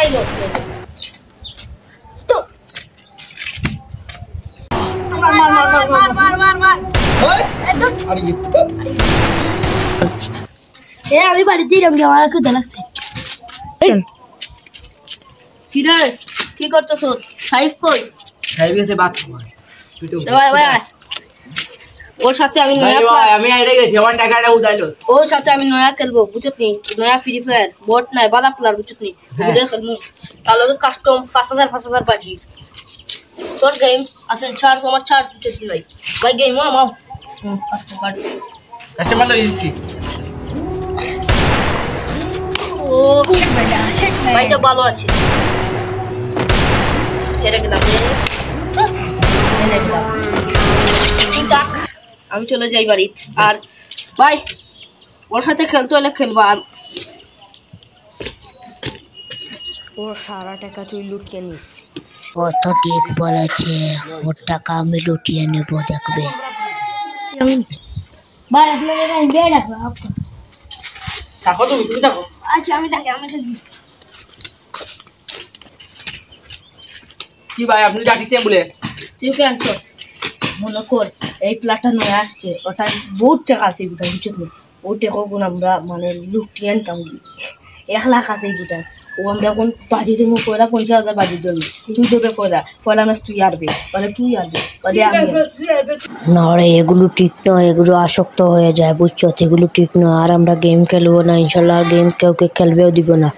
পাইলো তো মার একদম আমি বাড়িতে রঙে আমার খুব লাগছে কি করতেছ সাইফ কই সাইফ এসে বাত ভাই ওর সাথে আমি আমি আইডা গেছি ওয়ান টাকাটা উদাইলো ওর সাথে আমি নয়া খেলবো বুঝত নি নয়া ফ্রি ফায়ার বট নাই বালা প্লেয়ার বুঝত নি বুঝে খেলমু তাহলে তো কাস্টম 5000 বাজি তোর গেম আসেন চার্জ আমার চার্জ বুঝত নাই ভাই গেম মাও কাস্টমার লই দিছি ও শিট ভাইটা ভালো আছে হেরে গেলাম তাক আমি চলে যাই বাড়িতে আর ভাই ওর সাথে খেলতে হলে খেলবা আর ওর সারা টাকা তুই লুটিয়ে নিস ও তো ঠিক বলেছে ওর টাকা আমি লুটিয়ে নেব দেখবে ভাই আপনারা বেড রাখো থাকো তুমি থাকো আচ্ছা আমি খেলবি কি ভাই আপনি ডাকিছেন বলে তুই কেন তো মনে কর এই প্লাটটা নয় আসছে ওটা বহুত টাকা আছে গোটা বুঝত না ও টাকা কোন আমরা মানে লুটিয়ে আনতাম 1 লাখ আছে গোটা ও আমরা এখন বাজি দেবো পয়লা 50,000 বাজি দেবো তুই দেবে পয়লা মাস তুই আরবে বলে তুই আরবে বলে আমি না রে এগুলো ঠিক নয় এগুলো আসক্ত হয়ে যায় বুঝছো এগুলো ঠিক নয় আর আমরা গেম খেলবো না ইনশাল্লাহ গেম কেউ খেলবেও দিব না